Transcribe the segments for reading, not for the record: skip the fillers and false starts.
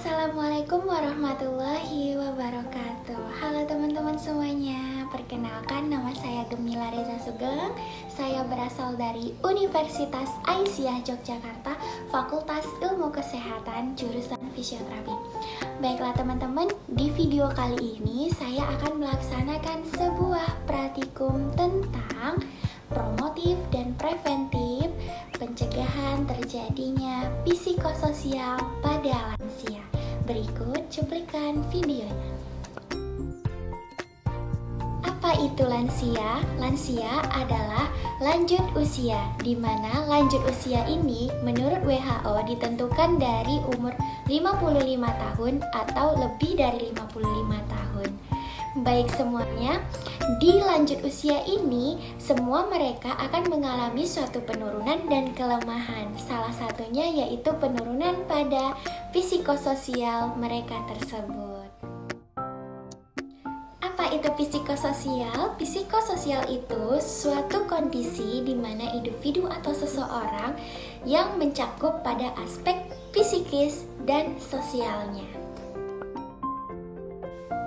Assalamualaikum warahmatullahi wabarakatuh. Halo teman-teman semuanya, perkenalkan nama saya Gemila Reza Sugeng. Saya berasal dari Universitas Aisyah Yogyakarta, Fakultas Ilmu Kesehatan, jurusan Fisioterapi. Baiklah teman-teman, di video kali ini saya akan melaksanakan sebuah praktikum tentang promotif dan preventif pencegahan terjadinya psikososial pada lansia. Berikut cuplikan videonya. Apa itu lansia? Lansia adalah lanjut usia, di mana lanjut usia ini menurut WHO ditentukan dari umur 55 tahun atau lebih dari 55 tahun. Baik semuanya, di lanjut usia ini, semua mereka akan mengalami suatu penurunan dan kelemahan. Salah satunya yaitu penurunan pada psikososial mereka tersebut. Apa itu psikososial? Psikososial itu suatu kondisi di mana individu atau seseorang yang mencakup pada aspek psikis dan sosialnya.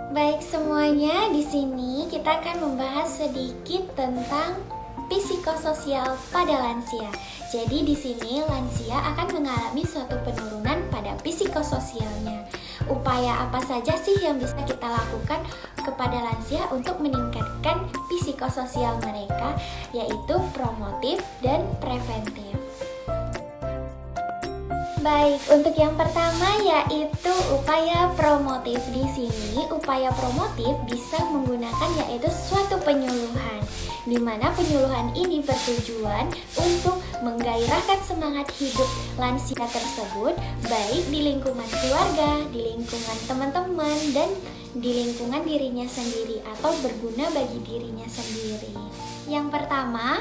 Baik semuanya, di sini kita akan membahas sedikit tentang psikososial pada lansia. Jadi di sini lansia akan mengalami suatu penurunan pada psikososialnya. Upaya apa saja sih yang bisa kita lakukan kepada lansia untuk meningkatkan psikososial mereka, yaitu promotif dan preventif. Baik, untuk yang pertama yaitu upaya promotif. Di sini upaya promotif bisa menggunakan yaitu suatu penyuluhan, di mana penyuluhan ini bertujuan untuk menggairahkan semangat hidup lansia tersebut, baik di lingkungan keluarga, di lingkungan teman-teman, dan di lingkungan dirinya sendiri atau berguna bagi dirinya sendiri. Yang pertama,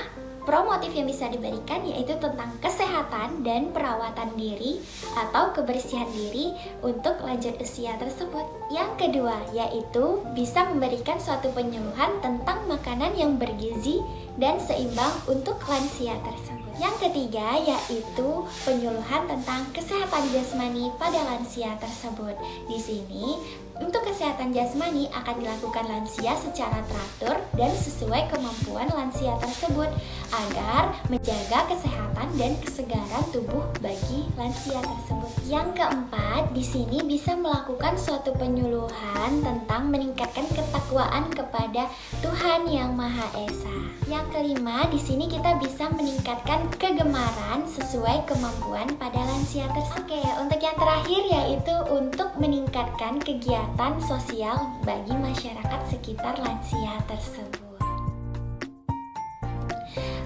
promotif yang bisa diberikan yaitu tentang kesehatan dan perawatan diri atau kebersihan diri untuk lanjut usia tersebut. Yang kedua yaitu bisa memberikan suatu penyuluhan tentang makanan yang bergizi dan seimbang untuk lansia tersebut. Yang ketiga yaitu penyuluhan tentang kesehatan jasmani pada lansia tersebut. Di sini untuk kesehatan jasmani akan dilakukan lansia secara teratur dan sesuai kemampuan lansia tersebut agar menjaga kesehatan dan kesegaran tubuh bagi lansia tersebut. Yang keempat, di sini bisa melakukan suatu penyuluhan tentang meningkatkan ketakwaan kepada Tuhan Yang Maha Esa. Yang kelima, di sini kita bisa meningkatkan kegemaran sesuai kemampuan pada lansia tersebut. Oke, untuk yang terakhir yaitu untuk meningkatkan kegiatan sosial bagi masyarakat sekitar lansia tersebut.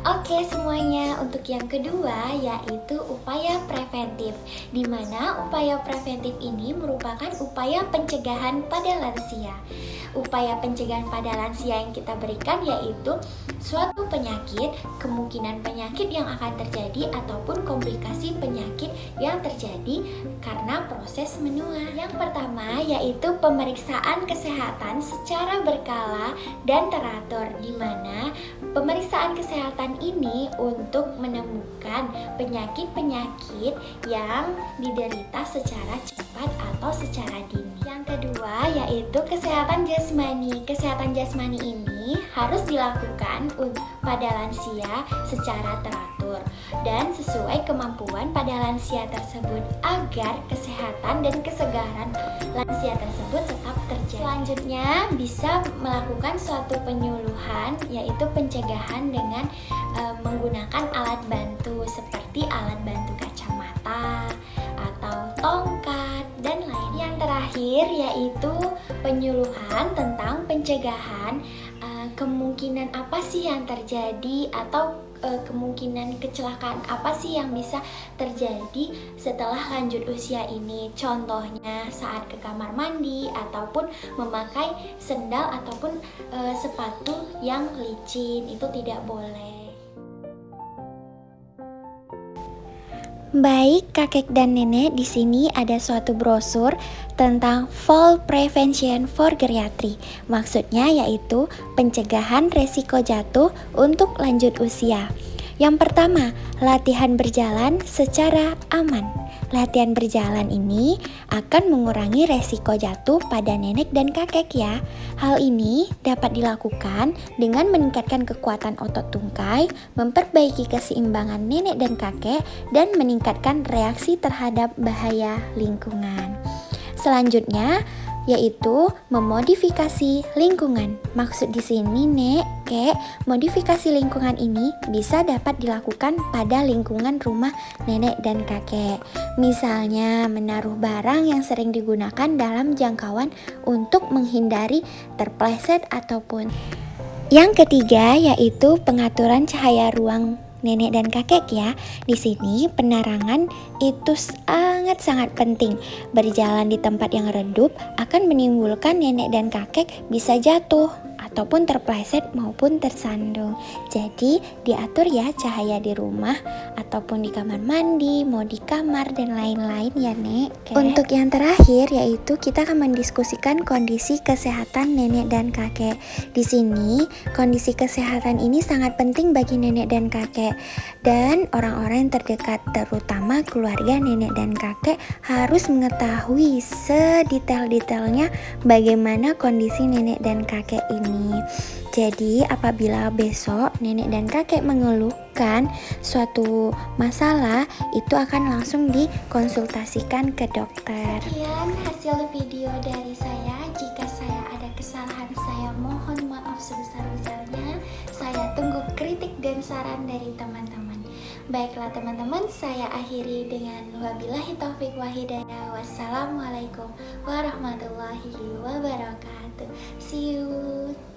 Oke semuanya, untuk yang kedua yaitu upaya preventif, di mana upaya preventif ini merupakan upaya pencegahan pada lansia. Upaya pencegahan pada lansia yang kita berikan yaitu suatu penyakit, kemungkinan penyakit yang akan terjadi ataupun komplikasi penyakit yang terjadi karena proses menua. Yang pertama yaitu pemeriksaan kesehatan secara berkala dan teratur, di mana pemeriksaan kesehatan ini untuk menemukan penyakit-penyakit yang diderita secara cepat atau secara dini. Yang kedua yaitu kesehatan jasmani. Kesehatan jasmani ini harus dilakukan pada lansia secara teratur dan sesuai kemampuan pada lansia tersebut agar kesehatan dan kesegaran lansia tersebut tetap terjaga. Selanjutnya bisa melakukan suatu penyuluhan yaitu pencegahan dengan menggunakan alat bantu seperti alat bantu kacamata atau tongkat dan lain. Yang terakhir yaitu penyuluhan tentang pencegahan kemungkinan apa sih yang terjadi atau kemungkinan kecelakaan apa sih yang bisa terjadi setelah lanjut usia ini. Contohnya saat ke kamar mandi ataupun memakai sendal ataupun sepatu yang licin, itu tidak boleh. Baik kakek dan nenek, di sini ada suatu brosur tentang Fall Prevention for Geriatry. Maksudnya yaitu pencegahan resiko jatuh untuk lanjut usia. Yang pertama, latihan berjalan secara aman. latihan berjalan ini akan mengurangi resiko jatuh pada nenek dan kakek ya. Hal ini dapat dilakukan dengan meningkatkan kekuatan otot tungkai, memperbaiki keseimbangan nenek dan kakek, dan meningkatkan reaksi terhadap bahaya lingkungan. Selanjutnya yaitu memodifikasi lingkungan. Maksud di sini modifikasi lingkungan ini bisa dapat dilakukan pada lingkungan rumah nenek dan kakek. Misalnya menaruh barang yang sering digunakan dalam jangkauan untuk menghindari terpleset ataupun. Yang ketiga yaitu pengaturan cahaya ruang nenek dan kakek ya. Di sini penerangan itu sangat penting. Berjalan di tempat yang redup akan menimbulkan nenek dan kakek bisa jatuh ataupun terpleset maupun tersandung. Jadi diatur ya cahaya di rumah ataupun di kamar mandi, mau di kamar dan lain-lain ya Nek. Untuk yang terakhir yaitu kita akan mendiskusikan kondisi kesehatan nenek dan kakek. Di sini kondisi kesehatan ini sangat penting bagi nenek dan kakek dan orang-orang yang terdekat, terutama keluarga nenek dan kakek harus mengetahui sedetail-detailnya bagaimana kondisi nenek dan kakek ini. Jadi apabila besok nenek dan kakek mengeluhkan suatu masalah, itu akan langsung dikonsultasikan ke dokter. Sekian hasil video dari saya. Jika saya ada kesalahan, saya mohon maaf sebesar-besarnya. Saya tunggu kritik dan saran dari teman-teman. Baiklah teman-teman, saya akhiri dengan wabillahi taufiq wa hidayah. Wassalamualaikum warahmatullahi wabarakatuh. See you.